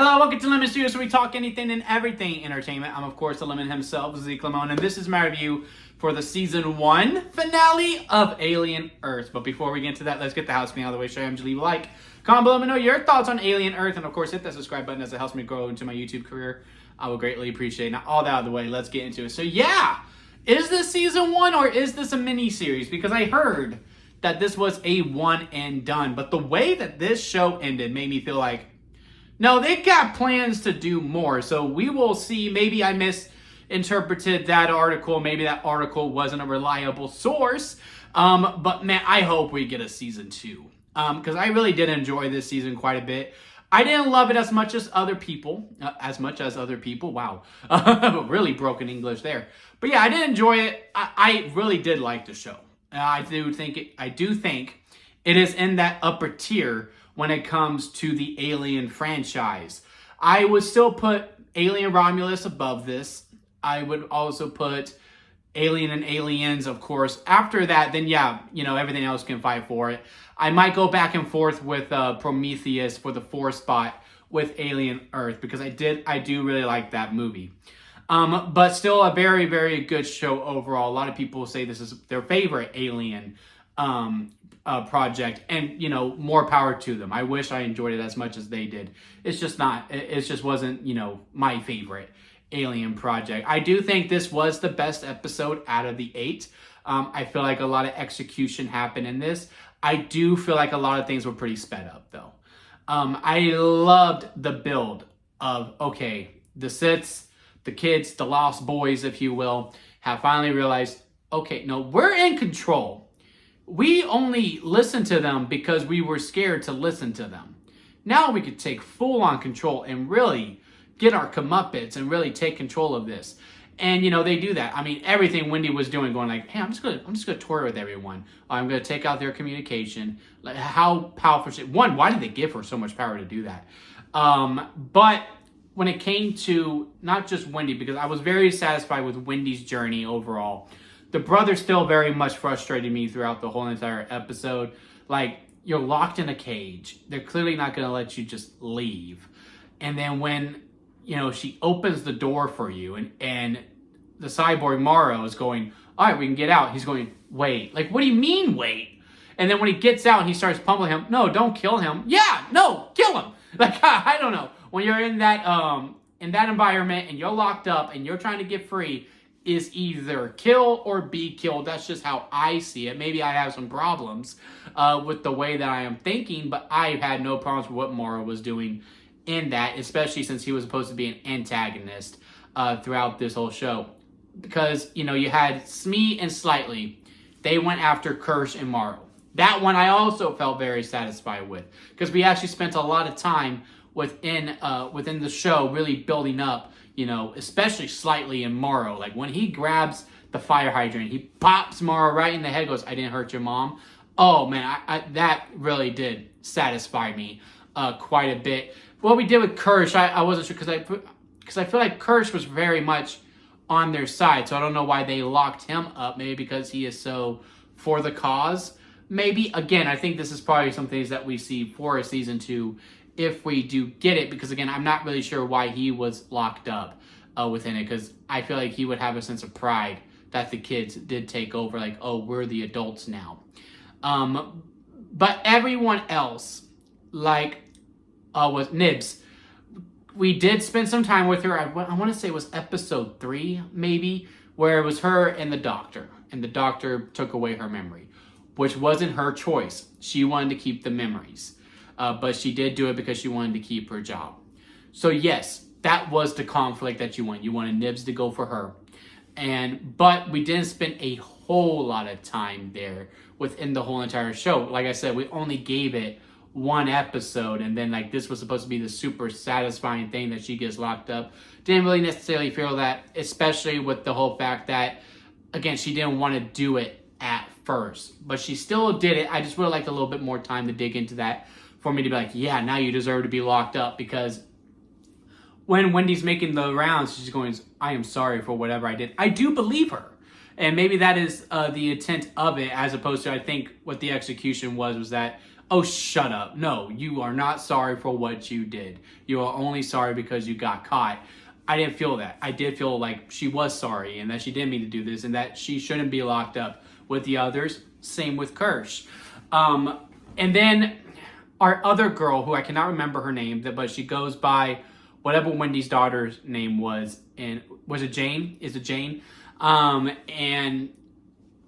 Hello, welcome to Lemon Studios, where we talk anything and everything entertainment. I'm, of course, the Lemon himself, Zeke Lemon, and this is my review for the Season 1 finale of Alien Earth. But before we get into that, let's get the housekeeping out of the way. Show you leave a like. Comment below, let me know your thoughts on Alien Earth, and of course, hit that subscribe button as it helps me grow into my YouTube career. I would greatly appreciate it. Now, all that out of the way, let's get into it. So, yeah, is this Season 1 or is this a mini-series? Because I heard that this was a one and done, but the way that this show ended made me feel like, no, they got plans to do more. So we will see. Maybe I misinterpreted that article. Maybe that article wasn't a reliable source. But man, I hope we get a season 2. Because I really did enjoy this season quite a bit. I didn't love it as much as other people. Wow. Really broken English there. But yeah, I did enjoy it. I really did like the show. I do think it is in that upper tier when it comes to the Alien franchise. I would still put Alien Romulus above this. I would also put Alien and Aliens, of course. After that, then yeah, everything else can fight for it. I might go back and forth with Prometheus for the 4th spot with Alien Earth, because I do really like that movie. But still a very, very good show overall. A lot of people say this is their favorite Alien project, and more power to them. I wish I enjoyed it as much as they did. It's just not. It just wasn't my favorite Alien project. I do think this was the best episode out of the 8. I feel like a lot of execution happened in this. I do feel like a lot of things were pretty sped up though. I loved the build of, okay, the Siths, the kids, the Lost Boys, if you will, have finally realized, okay, no, we're in control. We only listened to them because we were scared to listen to them. Now we could take full-on control and really get our comeuppance and really take control of this. And, they do that. I mean, everything Wendy was doing, going like, hey, I'm just gonna tour with everyone. I'm going to take out their communication. Like, how powerful she... One, why did they give her so much power to do that? But when it came to not just Wendy, because I was very satisfied with Wendy's journey overall, the brother still very much frustrated me throughout the whole entire episode. Like, you're locked in a cage. They're clearly not going to let you just leave. And then when, she opens the door for you and the cyborg Morrow is going, all right, we can get out. He's going, wait. Like, what do you mean, wait? And then when he gets out, he starts pummeling him. No, don't kill him. Yeah, no, kill him. Like, I don't know. When you're in that environment and you're locked up and you're trying to get free, is either kill or be killed. That's just how I see it. Maybe I have some problems with the way that I am thinking, but I had no problems with what Morrow was doing in that, especially since he was supposed to be an antagonist throughout this whole show. Because, you had Smee and Slightly. They went after Kirsch and Morrow. That one I also felt very satisfied with, because we actually spent a lot of time within the show really building up, especially Slightly and Morrow. Like, when he grabs the fire hydrant, he pops Morrow right in the head, goes, I didn't hurt your mom. Oh, man, that really did satisfy me quite a bit. What we did with Kirsch, I wasn't sure, because I feel like Kirsch was very much on their side, so I don't know why they locked him up. Maybe because he is so for the cause. Maybe, again, I think this is probably some things that we see for Season 2, if we do get it, because again, I'm not really sure why he was locked up within it, because I feel like he would have a sense of pride that the kids did take over, like, oh, we're the adults now. But everyone else, like, with Nibs, we did spend some time with her. I want to say it was episode 3, maybe, where it was her and the doctor took away her memory, which wasn't her choice. She wanted to keep the memories. But she did do it because she wanted to keep her job. So yes, that was the conflict that you want. You wanted Nibs to go for her. But we didn't spend a whole lot of time there within the whole entire show. Like I said, we only gave it one episode, and then like this was supposed to be the super satisfying thing that she gets locked up. Didn't really necessarily feel that, especially with the whole fact that, again, she didn't want to do it at first. But she still did it. I just would have liked a little bit more time to dig into that, for me to be like, yeah, now you deserve to be locked up. Because when Wendy's making the rounds, she's going, I am sorry for whatever I did. I do believe her. And maybe that is the intent of it, as opposed to, I think, what the execution was that, Oh, shut up. No, you are not sorry for what you did. You are only sorry because you got caught. I didn't feel that. I did feel like she was sorry and that she didn't mean to do this and that she shouldn't be locked up with the others. Same with Kirsch. And then our other girl, who I cannot remember her name, but she goes by whatever Wendy's daughter's name was. And was it Jane? Is it Jane? And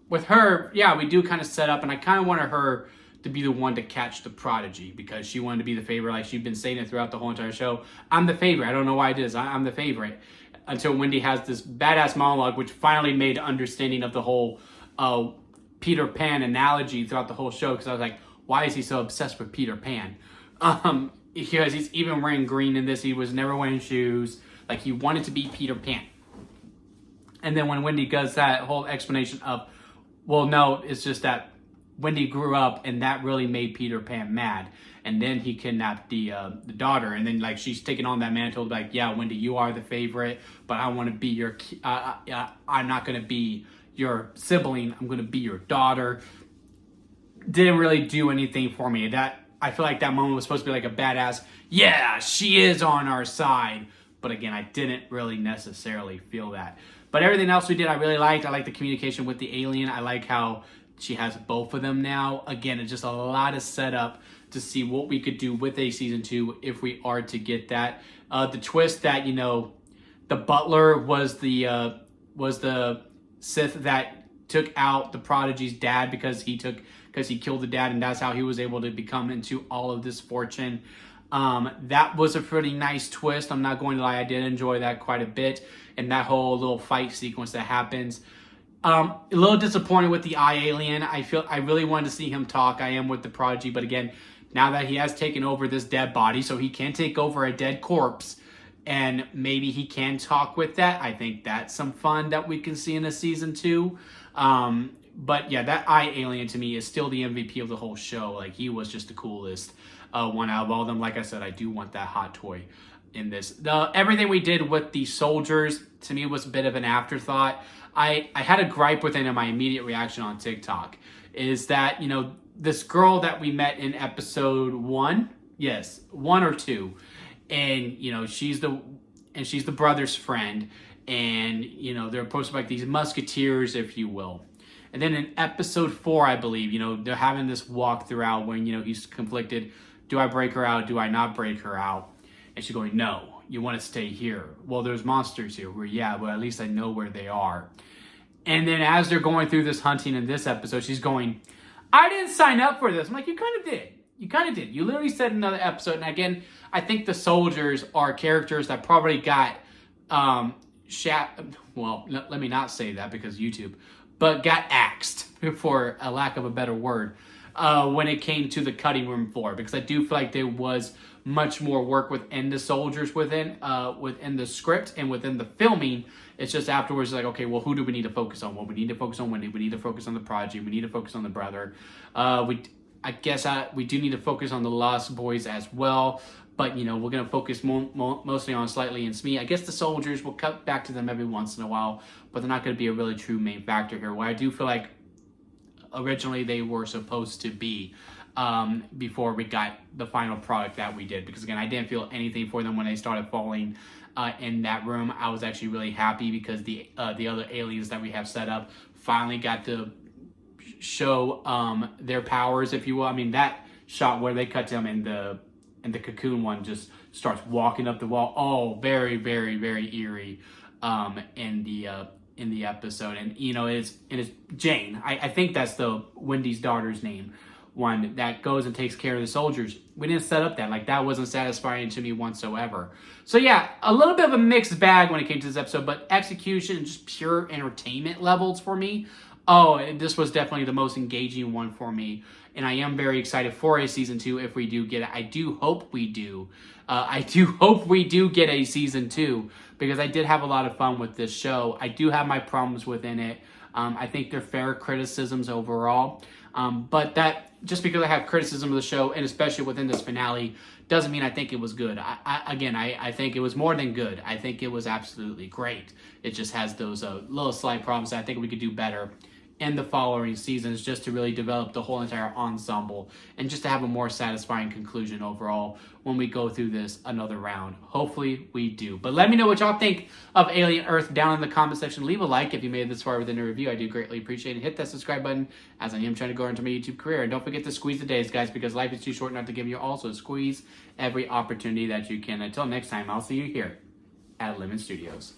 with her, yeah, we do kind of set up, and I kind of wanted her to be the one to catch the prodigy because she wanted to be the favorite, like she'd been saying it throughout the whole entire show. I'm the favorite. I don't know why it is. I'm the favorite. Until Wendy has this badass monologue, which finally made understanding of the whole Peter Pan analogy throughout the whole show. Because I was like, why is he so obsessed with Peter Pan? Because he's even wearing green in this. He was never wearing shoes. Like, he wanted to be Peter Pan. And then when Wendy does that whole explanation of, well, no, it's just that Wendy grew up and that really made Peter Pan mad. And then he kidnapped the daughter. And then, like, she's taking on that mantle, like, yeah, Wendy, you are the favorite, but I want to be your, I'm not going to be your sibling. I'm going to be your daughter. Didn't really do anything for me. I feel like that moment was supposed to be like a badass, yeah, she is on our side. But again, I didn't really necessarily feel that. But everything else we did, I really liked. I like the communication with the alien. I like how she has both of them now. Again, it's just a lot of setup to see what we could do with a season 2 if we are to get that. The twist that, you know, the butler was the Sith that took out the Prodigy's dad because he killed the dad, and that's how he was able to become into all of this fortune. That was a pretty nice twist. I'm not going to lie, I did enjoy that quite a bit, and that whole little fight sequence that happens. A little disappointed with the eye alien. I really wanted to see him talk. I am with the Prodigy, but again, now that he has taken over this dead body, so he can take over a dead corpse, and maybe he can talk with that. I think that's some fun that we can see in a season 2. But yeah, that eye alien to me is still the MVP of the whole show. Like, he was just the coolest one out of all of them. Like I said, I do want that hot toy in this. Everything we did with the soldiers, to me, was a bit of an afterthought. I had a gripe with it in my immediate reaction on TikTok, is that, you know, this girl that we met in episode 1, yes, 1 or 2, and, you know, she's the brother's friend, and, you know, they're supposed to be like these musketeers, if you will. And then in episode 4, I believe, you know, they're having this walk throughout when, you know, he's conflicted. Do I break her out? Do I not break her out? And she's going, no, you want to stay here. Well, there's monsters here. Where, yeah, but at least I know where they are. And then as they're going through this hunting in this episode, she's going, I didn't sign up for this. I'm like, you kind of did. You kind of did. You literally said in another episode. And again, I think the soldiers are characters that probably got, well, let me not say that because YouTube, but got axed, for a lack of a better word, when it came to the cutting room floor, because I do feel like there was much more work within the soldiers, within the script and within the filming. It's just afterwards, like, okay, well, who do we need to focus on? Well, we need to focus on Wendy. We need to focus on the Prodigy. We need to focus on the brother. I guess we do need to focus on the Lost Boys as well. But, you know, we're going to focus mostly on Slightly and Smee. I guess the soldiers, will cut back to them every once in a while, but they're not going to be a really true main factor here. Where I do feel like originally they were supposed to be, before we got the final product that we did. Because, again, I didn't feel anything for them when they started falling in that room. I was actually really happy because the other aliens that we have set up finally got to show their powers, if you will. I mean, that shot where they cut them in the cocoon one just starts walking up the wall. Oh, very, very, very eerie in the episode. And, you know, it's Jane. I think that's the Wendy's daughter's name, one that goes and takes care of the soldiers. We didn't set up that. Like, that wasn't satisfying to me whatsoever. So, yeah, a little bit of a mixed bag when it came to this episode, but execution and just pure entertainment levels for me, this was definitely the most engaging one for me. And I am very excited for a season 2 if we do get it. I do hope we do. I do hope we do get a season 2 because I did have a lot of fun with this show. I do have my problems within it. I think they're fair criticisms overall. But that, just because I have criticism of the show, and especially within this finale, doesn't mean I think it was good. I think it was more than good. I think it was absolutely great. It just has those little slight problems that I think we could do better in the following seasons, just to really develop the whole entire ensemble and just to have a more satisfying conclusion overall when we go through this another round. Hopefully we do. But let me know what y'all think of Alien Earth down in the comment section. Leave a like if you made it this far within a review. I do greatly appreciate it. Hit that subscribe button as I am trying to go into my YouTube career. And don't forget to squeeze the days, guys, because life is too short not to give you also squeeze every opportunity that you can. Until next time, I'll see you here at Lemon Studios.